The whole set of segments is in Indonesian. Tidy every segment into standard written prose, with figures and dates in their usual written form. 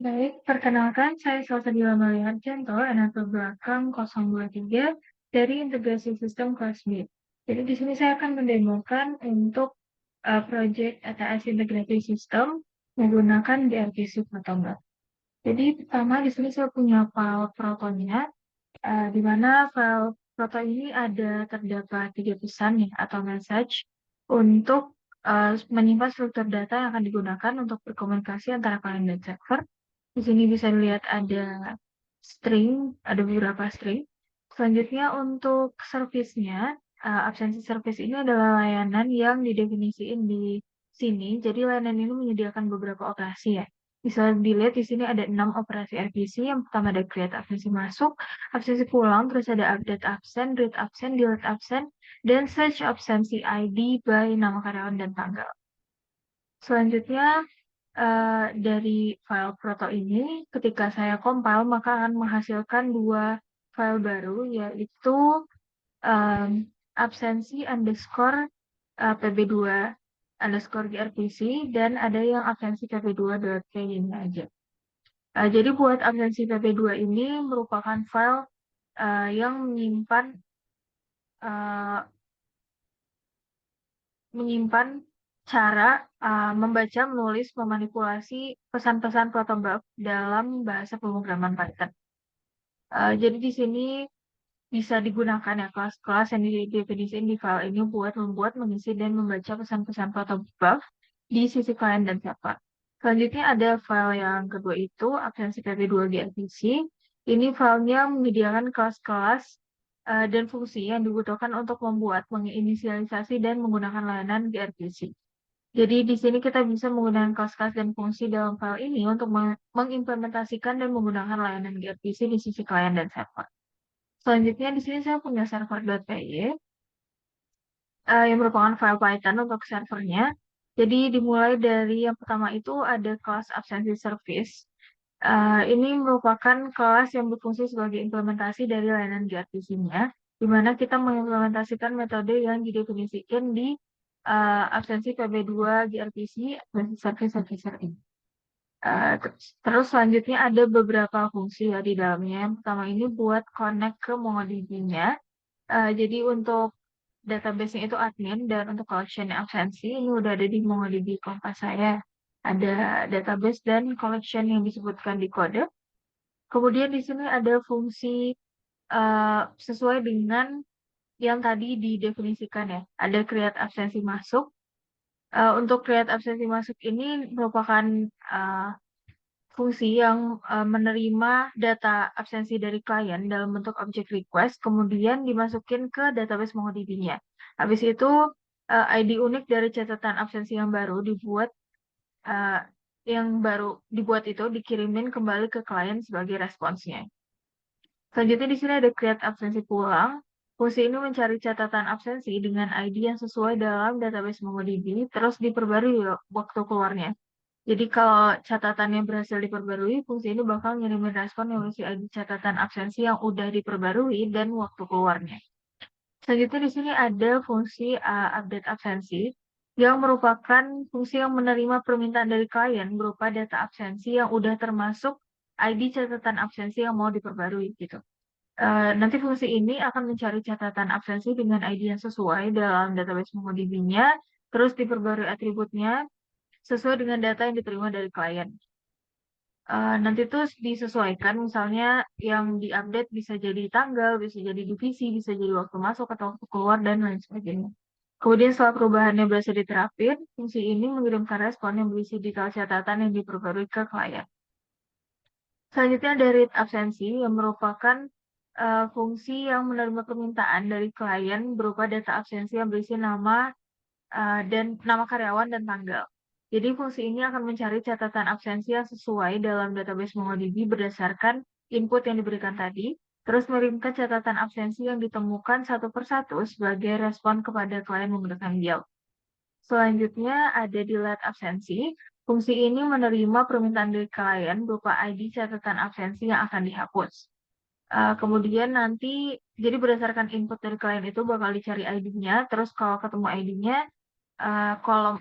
Baik, perkenalkan saya Salsabila Maliharjanto, NF belakang 023 dari Integrasi Sistem kelas B. Jadi di sini saya akan mendemokan untuk proyek ATS Integrasi Sistem menggunakan DRPC Photograph. Jadi pertama di sini saya punya file protonya, di mana file proto ini terdapat 3 pesan ya, atau message untuk menyimpan struktur data yang akan digunakan untuk berkomunikasi antara klien dan server. Di sini bisa dilihat ada beberapa string. Selanjutnya untuk service-nya, absensi service ini adalah layanan yang didefinisiin di sini. Jadi layanan ini menyediakan beberapa operasi ya. Bisa dilihat di sini ada 6 operasi RPC. Yang pertama ada create absensi masuk, absensi pulang, terus ada update absen, read absen, delete absen, dan search absensi ID by nama karyawan dan tanggal. Selanjutnya dari file proto ini, ketika saya compile, maka akan menghasilkan 2 file baru, yaitu absensi underscore pb2 underscore grpc, dan ada yang absensi pb2.py ini aja. Jadi buat absensi pb2 ini merupakan file yang menyimpan cara membaca, menulis, memanipulasi pesan-pesan protograph dalam bahasa pemrograman Python. Jadi di sini bisa digunakan ya kelas-kelas yang didefinisikan di file ini buat membuat, mengisi, dan membaca pesan-pesan protograph di sisi klien dan server. Selanjutnya ada file yang kedua itu absensi pp2 grpc. Ini filenya menyediakan kelas-kelas dan fungsi yang dibutuhkan untuk membuat, menginisialisasi, dan menggunakan layanan grpc. Jadi di sini kita bisa menggunakan kelas-kelas dan fungsi dalam file ini untuk mengimplementasikan dan menggunakan layanan grpc di sisi klien dan server. Selanjutnya di sini saya punya server.py yang merupakan file Python untuk servernya. Jadi dimulai dari yang pertama itu ada kelas absensi service. Ini merupakan kelas yang berfungsi sebagai implementasi dari layanan grpc-nya, di mana kita mengimplementasikan metode yang didefinisikan di absensi pb2 grpc absensi service servicer ini. Terus selanjutnya ada beberapa fungsi ya di dalamnya. Yang pertama ini buat connect ke MongoDB-nya. Jadi untuk database-nya itu admin, dan untuk collection absensi ini udah ada di MongoDB Kompas saya. Ada database dan collection yang disebutkan di kode. Kemudian di sini ada fungsi sesuai dengan yang tadi didefinisikan ya. Ada create absensi masuk. Untuk create absensi masuk ini merupakan fungsi yang menerima data absensi dari klien dalam bentuk objek request, kemudian dimasukin ke database MongoDB-nya. Habis itu ID unik dari catatan absensi yang baru itu dikirimin kembali ke klien sebagai responsnya. Selanjutnya di sini ada create absensi pulang. Fungsi ini mencari catatan absensi dengan ID yang sesuai dalam database MongoDB, terus diperbarui waktu keluarnya. Jadi kalau catatannya berhasil diperbarui, fungsi ini bakal ngirimin respon yang berisi ID catatan absensi yang udah diperbarui dan waktu keluarnya. Selanjutnya di sini ada fungsi update absensi yang merupakan fungsi yang menerima permintaan dari klien berupa data absensi yang udah termasuk ID catatan absensi yang mau diperbarui gitu. Nanti fungsi ini akan mencari catatan absensi dengan ID yang sesuai dalam database MongoDB-nya, terus diperbarui atributnya sesuai dengan data yang diterima dari klien. Nanti tuh disesuaikan, misalnya yang diupdate bisa jadi tanggal, bisa jadi divisi, bisa jadi waktu masuk atau waktu keluar, dan lain sebagainya. Kemudian setelah perubahannya berhasil diterapin, fungsi ini mengirimkan respon yang berisi detail catatan yang diperbarui ke klien. Selanjutnya ada read absensi yang merupakan fungsi yang menerima permintaan dari klien berupa data absensi yang berisi nama dan nama karyawan dan tanggal. Jadi fungsi ini akan mencari catatan absensi yang sesuai dalam database MongoDB berdasarkan input yang diberikan tadi, terus mengirimkan catatan absensi yang ditemukan satu persatu sebagai respon kepada klien menggunakan Yelp. Selanjutnya ada delete absensi. Fungsi ini menerima permintaan dari klien berupa ID catatan absensi yang akan dihapus. Kemudian nanti, jadi berdasarkan input dari klien itu bakal dicari ID-nya, terus kalau ketemu ID-nya, kolom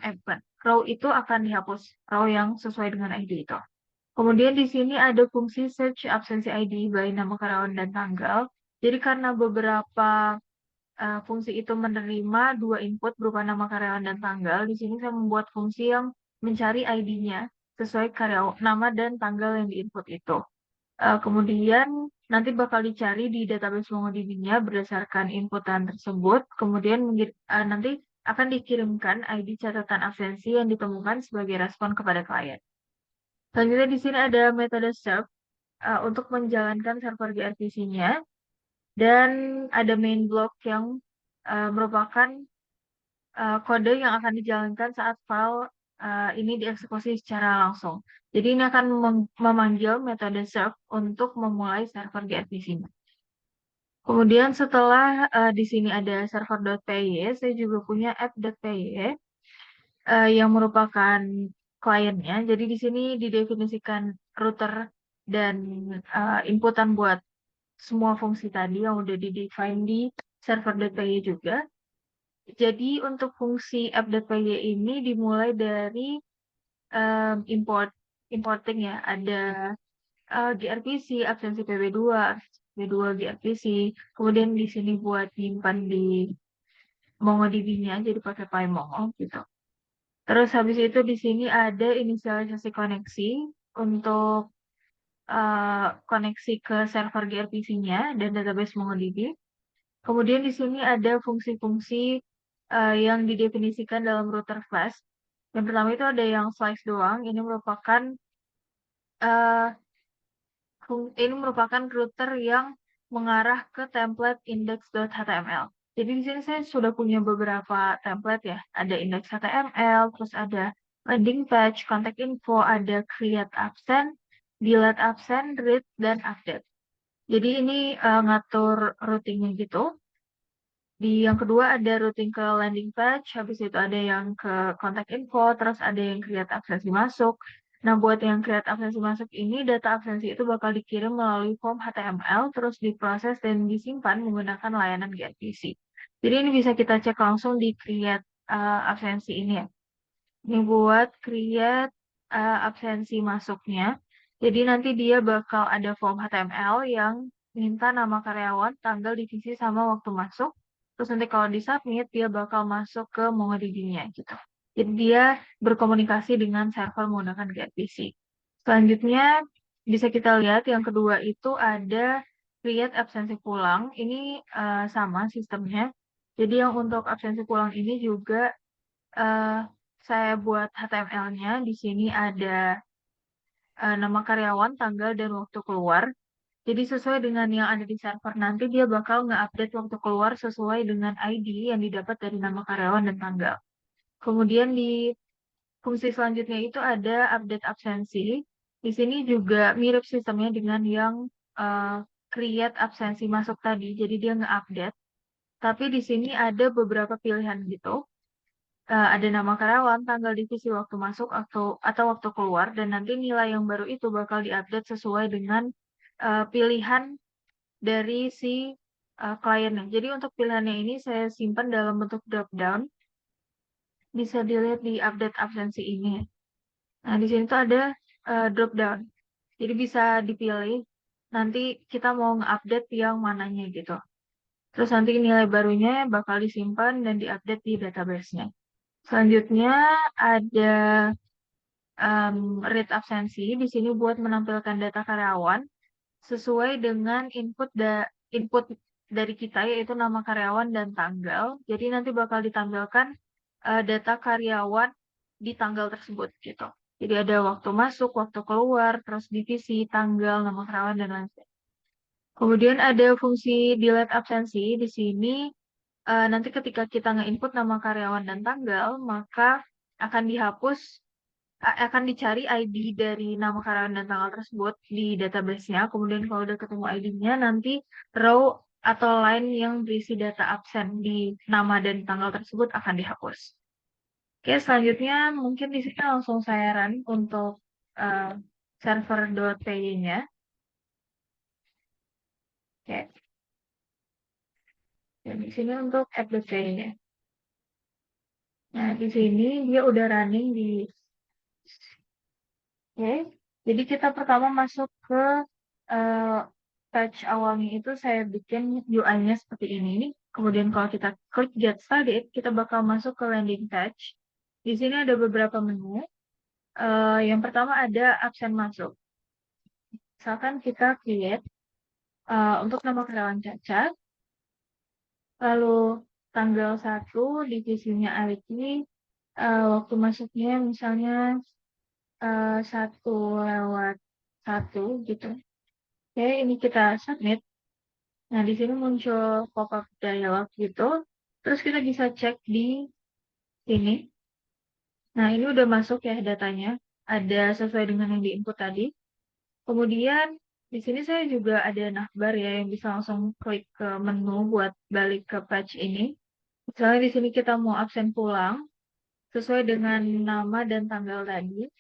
row itu akan dihapus, row yang sesuai dengan ID itu. Kemudian di sini ada fungsi search absensi ID by nama karyawan dan tanggal. Jadi karena beberapa fungsi itu menerima dua input berupa nama karyawan dan tanggal, di sini saya membuat fungsi yang mencari ID-nya sesuai karyawan nama dan tanggal yang diinput itu. Kemudian nanti bakal dicari di database MongoDB-nya berdasarkan inputan tersebut. Kemudian nanti akan dikirimkan ID catatan absensi yang ditemukan sebagai respon kepada klien. Selanjutnya di sini ada metode serve untuk menjalankan server gRPC-nya dan ada main block yang merupakan kode yang akan dijalankan saat file ini dieksekusi secara langsung. Jadi ini akan memanggil metode serve untuk memulai server gRPC-nya. Kemudian setelah di sini ada server.py, saya juga punya app.py yang merupakan kliennya. Jadi di sini didefinisikan router dan inputan buat semua fungsi tadi yang udah di-define di server.py juga. Jadi untuk fungsi app.py ini dimulai dari importing ya. Ada gRPC, absensi pb2, pb2 gRPC. Kemudian di sini buat nyimpan di MongoDB-nya, jadi pakai PyMongo gitu. Terus habis itu di sini ada inisialisasi koneksi untuk koneksi ke server gRPC-nya dan database MongoDB. Kemudian di sini ada fungsi-fungsi yang didefinisikan dalam router Flash. Yang pertama itu ada yang slice doang. Uh, ini merupakan router yang mengarah ke template index.html. Jadi di sini saya sudah punya beberapa template ya. Ada index.html, terus ada landing page, contact info, ada create absent, delete absent, read, dan update. Jadi ini ngatur routingnya gitu. Di yang kedua ada routing ke landing page, habis itu ada yang ke contact info, terus ada yang create absensi masuk. Nah, buat yang create absensi masuk ini, data absensi itu bakal dikirim melalui form HTML, terus diproses dan disimpan menggunakan layanan gRPC. Jadi ini bisa kita cek langsung di create absensi ini ya. Ini buat create absensi masuknya. Jadi nanti dia bakal ada form HTML yang minta nama karyawan, tanggal, divisi, sama waktu masuk. Terus nanti kalau disubmit, dia bakal masuk ke MongoDB-nya gitu. Jadi dia berkomunikasi dengan server menggunakan gRPC. Selanjutnya bisa kita lihat yang kedua itu ada create absensi pulang. Ini sama sistemnya. Jadi yang untuk absensi pulang ini juga eh, saya buat HTML-nya. Di sini ada nama karyawan, tanggal, dan waktu keluar. Jadi sesuai dengan yang ada di server nanti dia bakal nge-update waktu keluar sesuai dengan ID yang didapat dari nama karyawan dan tanggal. Kemudian di fungsi selanjutnya itu ada update absensi. Di sini juga mirip sistemnya dengan yang eh, create absensi masuk tadi. Jadi dia nge-update. Tapi di sini ada beberapa pilihan gitu. Ada nama karyawan, tanggal divisi waktu masuk atau waktu keluar, dan nanti nilai yang baru itu bakal diupdate sesuai dengan pilihan dari si kliennya. Jadi untuk pilihannya ini saya simpan dalam bentuk drop down. Bisa dilihat di update absensi ini. Nah, di sini tuh ada drop down. Jadi bisa dipilih nanti kita mau nge-update yang mananya gitu. Terus nanti nilai barunya bakal disimpan dan diupdate di database-nya. Selanjutnya ada read absensi di sini buat menampilkan data karyawan sesuai dengan input dari kita yaitu nama karyawan dan tanggal. Jadi nanti bakal ditampilkan data karyawan di tanggal tersebut gitu. Jadi ada waktu masuk, waktu keluar, terus divisi, tanggal, nama karyawan dan lain-lain. Kemudian ada fungsi delete absensi di sini nanti ketika kita nge-input nama karyawan dan tanggal, maka akan dihapus akan dicari ID dari nama karyawan dan tanggal tersebut di database-nya. Kemudian kalau udah ketemu ID-nya, nanti row atau line yang berisi data absen di nama dan tanggal tersebut akan dihapus. Oke, selanjutnya mungkin di sini langsung saya run untuk uh, server.py-nya. Oke, dan di sini untuk app.py-nya. Nah, di sini dia udah running di. Oke, Jadi kita pertama masuk ke page awalnya itu saya bikin UI-nya seperti ini. Kemudian kalau kita klik Get Started, kita bakal masuk ke landing page. Di sini ada beberapa menu. Yang pertama ada absen masuk. Misalkan kita create untuk nama karyawan Caca, lalu tanggal 1, divisinya IT, waktu masuknya misalnya 1:1 gitu. Oke, ini kita submit. Nah, di sini muncul pop-up dialog gitu. Terus kita bisa cek di sini. Nah, ini udah masuk ya datanya. Ada sesuai dengan yang di-input tadi. Kemudian di sini saya juga ada navbar ya yang bisa langsung klik ke menu buat balik ke page ini. Misalnya di sini kita mau absen pulang sesuai dengan nama dan tanggal tadi.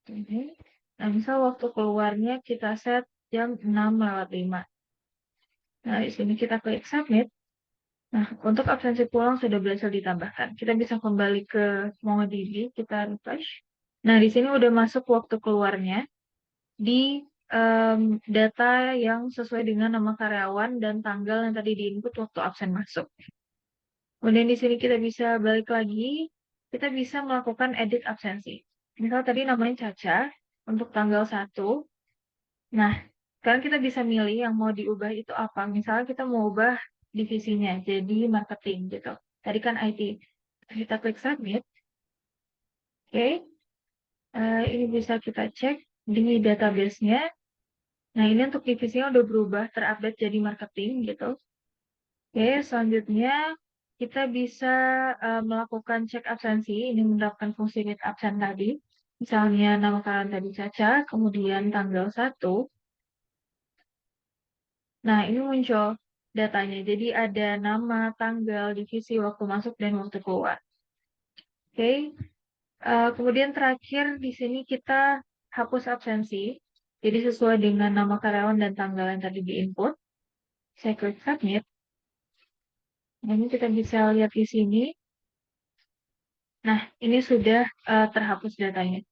Ini. Nah, misal waktu keluarnya kita set jam 6:05. Nah, di sini kita klik submit. Nah, untuk absensi pulang sudah berhasil ditambahkan. Kita bisa kembali ke MongoDB, kita refresh. Nah, di sini udah masuk waktu keluarnya di data yang sesuai dengan nama karyawan dan tanggal yang tadi diinput waktu absen masuk. Kemudian di sini kita bisa balik lagi, kita bisa melakukan edit absensi. Misal tadi namanya Caca untuk tanggal 1. Nah, sekarang kita bisa milih yang mau diubah itu apa. Misalnya kita mau ubah divisinya jadi marketing gitu. Tadi kan IT. Kita klik submit. Oke. Ini bisa kita cek di database-nya. Nah, ini untuk divisinya udah berubah, terupdate jadi marketing gitu. Oke, selanjutnya kita bisa melakukan cek absensi. Ini menerapkan fungsi read absen tadi. Misalnya nama karyawan tadi Caca, kemudian tanggal 1. Nah, ini muncul datanya. Jadi ada nama, tanggal, divisi, waktu masuk, dan waktu keluar. Oke. Kemudian terakhir di sini kita hapus absensi. Jadi sesuai dengan nama karyawan dan tanggal yang tadi di-input. Saya klik submit. Nah, ini kita bisa lihat di sini. Nah, ini sudah terhapus datanya.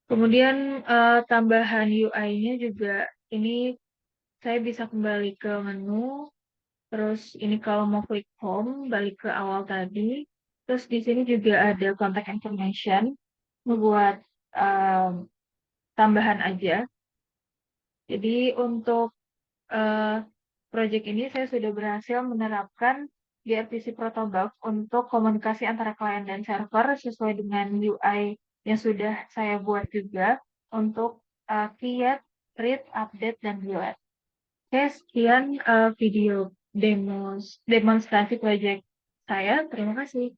Kemudian tambahan UI-nya juga ini saya bisa kembali ke menu. Terus ini kalau mau klik home, balik ke awal tadi. Terus di sini juga ada contact information, membuat tambahan aja. Jadi untuk eh, project ini saya sudah berhasil menerapkan gRPC Protobuf untuk komunikasi antara klien dan server sesuai dengan UI yang sudah saya buat juga untuk create, read, update, dan delete. Oke, sekian video demonstrasi project saya. Terima kasih.